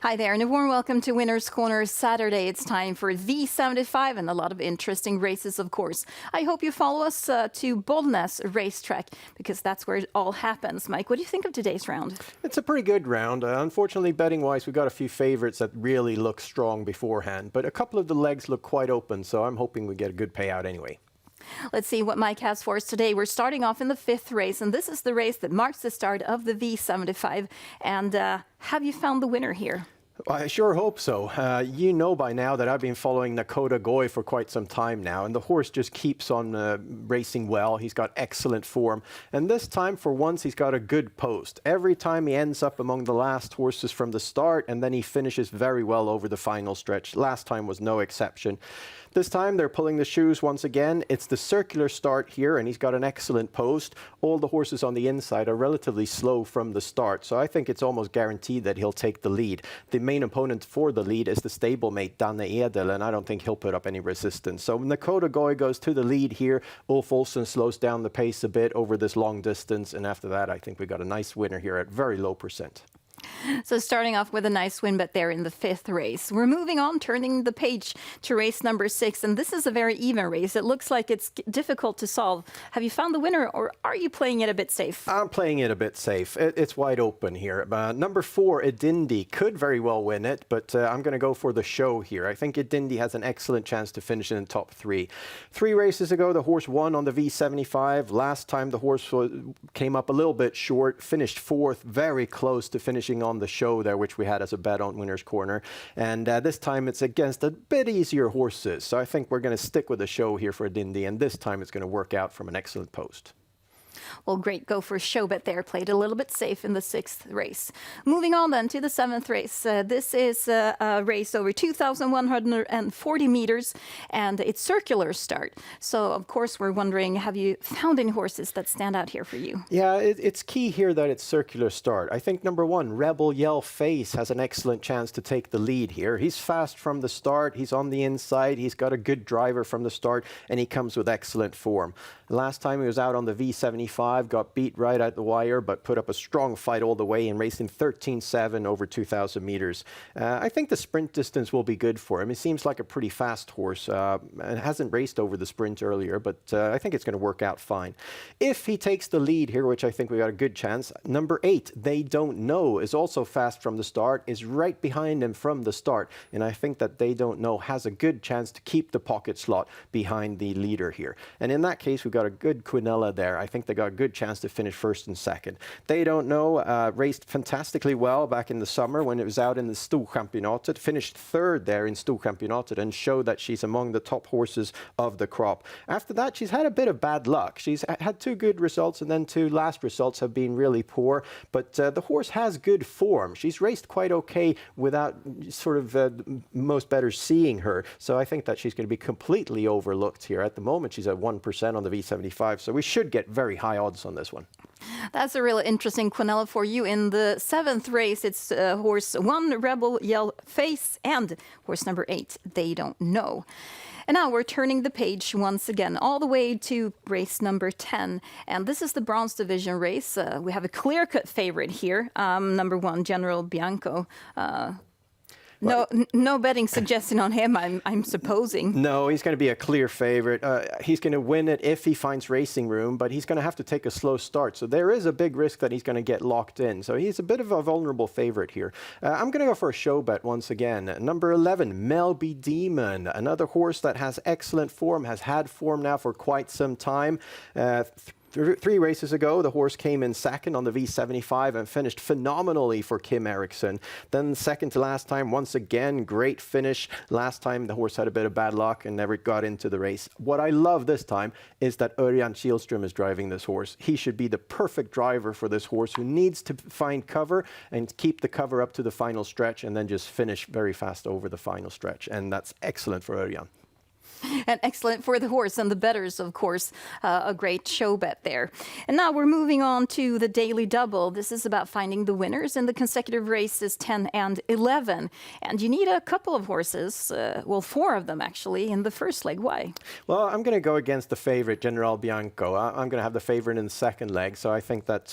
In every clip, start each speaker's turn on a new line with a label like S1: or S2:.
S1: Hi there, and a warm welcome to Winners Corner Saturday. It's time for V75 and a lot of interesting races, of course. I hope you follow us to Bollnäs racetrack because that's where it all happens. Mike, what do you think of today's round?
S2: It's a pretty good round. Unfortunately, betting-wise, we've got a few favorites that really look strong beforehand, but a couple of the legs look quite open, so I'm hoping we get a good payout anyway.
S1: Let's see what Mike has for us today. We're starting off in the fifth race, and this is the race that marks the start of the V75. And have you found the winner here?
S2: I sure hope so. You know by now that I've been following Nakota Goy for quite some time now, and the horse just keeps on racing well. He's got excellent form, and this time, for once, he's got a good post. Every time he ends up among the last horses from the start, and then he finishes very well over the final stretch. Last time was no exception. This time they're pulling the shoes once again. It's the circular start here, and he's got an excellent post. All the horses on the inside are relatively slow from the start, so I think it's almost guaranteed that he'll take the lead. The main opponent for the lead is the stablemate Danne Edel, and I don't think he'll put up any resistance. So Nakota Goy goes to the lead here. Ulf Olsen slows down the pace a bit over this long distance, and after that I think we got a nice winner here at very low percent.
S1: So starting off with a nice win bet there in the fifth race. We're moving on, turning the page to race number 6, and this is a very even race. It looks like it's difficult to solve. Have you found the winner, or are you playing it a bit safe?
S2: I'm playing it a bit safe. It's wide open here. Number 4, Idindi, could very well win it, but I'm going to go for the show here. I think Idindi has an excellent chance to finish in the top 3. 3 races ago, the horse won on the V75. Last time, the horse came up a little bit short, finished 4th, very close to finishing on the show there, which we had as a bet on Winner's Corner. And this time it's against a bit easier horses. So I think we're going to stick with the show here for Idindi, and this time it's going to work out from an excellent post.
S1: Well, great go for a show bet there. Played a little bit safe in the 6th race. Moving on then to the 7th race. This is a race over 2,140 meters, and it's circular start. So, of course, we're wondering, have you found any horses that stand out here for you?
S2: Yeah, it's key here that it's circular start. I think number 1, Rebel Yell Face, has an excellent chance to take the lead here. He's fast from the start. He's on the inside. He's got a good driver from the start, and he comes with excellent form. Last time he was out on the V75, got beat right at the wire, but put up a strong fight all the way and raced in 13.7 over 2,000 meters. I think the sprint distance will be good for him. He seems like a pretty fast horse. Hasn't raced over the sprint earlier, but I think it's going to work out fine. If he takes the lead here, which I think we got a good chance, number 8, They Don't Know, is also fast from the start, is right behind him from the start, and I think that They Don't Know has a good chance to keep the pocket slot behind the leader here. And in that case, we've got a good Quinella there. I think they got a good chance to finish 1st and 2nd. They Don't Know raced fantastically well back in the summer when it was out in the Storchampionatet, finished 3rd there in Storchampionatet, and showed that she's among the top horses of the crop. After that, she's had a bit of bad luck. She's had 2 good results, and then 2 last results have been really poor, but the horse has good form. She's raced quite okay without sort of most bettors seeing her, so I think that she's going to be completely overlooked here. At the moment, she's at 1% on the V75, so we should get very high odds on this one.
S1: That's a really interesting Quinella for you. In the 7th race, it's horse 1, Rebel Yell Face, and horse number 8, They Don't Know. And now we're turning the page once again, all the way to race number 10. And this is the bronze division race. We have a clear-cut favorite here, number 1, General Bianco. No betting suggestion on him, I'm supposing.
S2: No, he's going to be a clear favorite. He's going to win it if he finds racing room, but he's going to have to take a slow start. So there is a big risk that he's going to get locked in. So he's a bit of a vulnerable favorite here. I'm going to go for a show bet once again. Number 11, Melby Demon, another horse that has excellent form, has had form now for quite some time. 3 races ago, the horse came in 2nd on the V75 and finished phenomenally for Kim Eriksson. Then 2nd to last time, once again, great finish. Last time, the horse had a bit of bad luck and never got into the race. What I love this time is that Örjan Kihlström is driving this horse. He should be the perfect driver for this horse, who needs to find cover and keep the cover up to the final stretch and then just finish very fast over the final stretch. And that's excellent for Örjan.
S1: And excellent for the horse and the bettors, of course. A great show bet there. And now we're moving on to the daily double. This is about finding the winners in the consecutive races 10 and 11. And you need a couple of horses, well, 4 of them actually, in the first leg. Why?
S2: Well, I'm going to go against the favorite, General Bianco. I'm going to have the favorite in the second leg, so I think that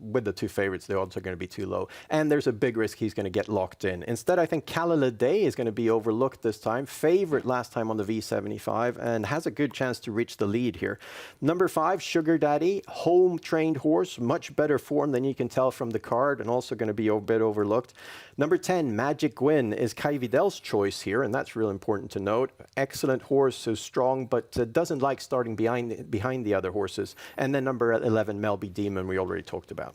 S2: with the 2 favorites, the odds are going to be too low. And there's a big risk he's going to get locked in. Instead, I think Calala Day is going to be overlooked this time. Favorite last time on the V75 and has a good chance to reach the lead here. Number 5, Sugar Daddy, home-trained horse, much better form than you can tell from the card, and also going to be a bit overlooked. Number 10, Magic Gwyn, is Kai Vidal's choice here, and that's real important to note. Excellent horse, who's strong, but doesn't like starting behind the other horses. And then number 11, Melby Demon, we already talked about.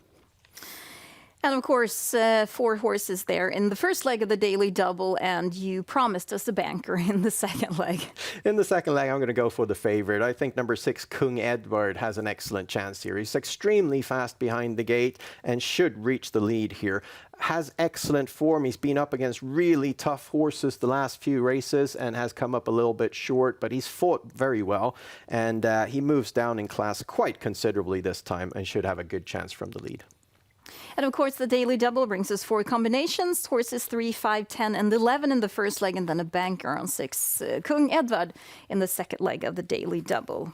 S1: And of course, 4 horses there in the first leg of the daily double, and you promised us a banker in the second leg.
S2: In the second leg, I'm going to go for the favorite. I think number 6, Kung Edward, has an excellent chance here. He's extremely fast behind the gate and should reach the lead here. Has excellent form. He's been up against really tough horses the last few races and has come up a little bit short, but he's fought very well, and he moves down in class quite considerably this time and should have a good chance from the lead.
S1: And of course, the daily double brings us 4 combinations, horses 3, 5, 10, and 11 in the first leg, and then a banker on 6, Kung Edvard, in the second leg of the daily double.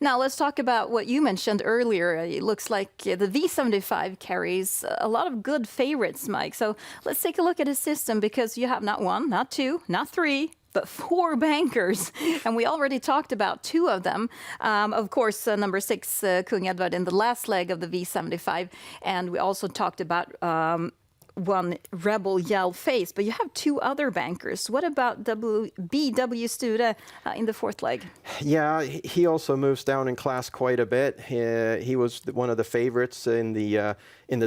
S1: Now, let's talk about what you mentioned earlier. It looks like the V75 carries a lot of good favorites, Mike. So let's take a look at his system, because you have not 1, not 2, not 3, but 4 bankers, and we already talked about 2 of them. Of course, number 6, Kung Edvard, in the last leg of the V75, and we also talked about 1 Rebel Yell Face, but you have 2 other bankers. What about BW Sture in the 4th leg?
S2: Yeah, he also moves down in class quite a bit. He was one of the favorites in the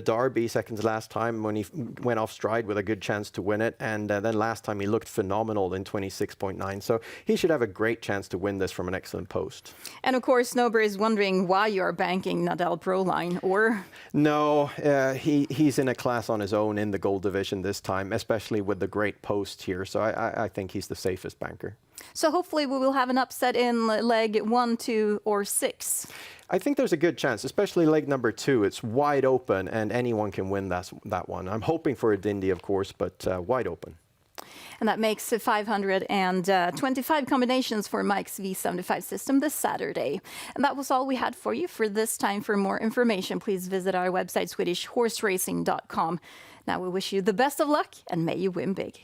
S2: Derby second to last time when he went off stride with a good chance to win it, and then last time he looked phenomenal in 26.9. So he should have a great chance to win this from an excellent post.
S1: And of course, Nober is wondering why you are banking Nadal Proline, or?
S2: No, he's in a class on his own in the gold division this time, especially with the great post here. So I think he's the safest banker.
S1: So hopefully we will have an upset in leg 1, 2, or 6.
S2: I think there's a good chance, especially leg number 2. It's wide open and anyone can win that one. I'm hoping for a Dindy, of course, but wide open.
S1: And that makes 525 combinations for Mike's V75 system this Saturday. And that was all we had for you for this time. For more information, please visit our website, SwedishHorseRacing.com. Now we wish you the best of luck, and may you win big.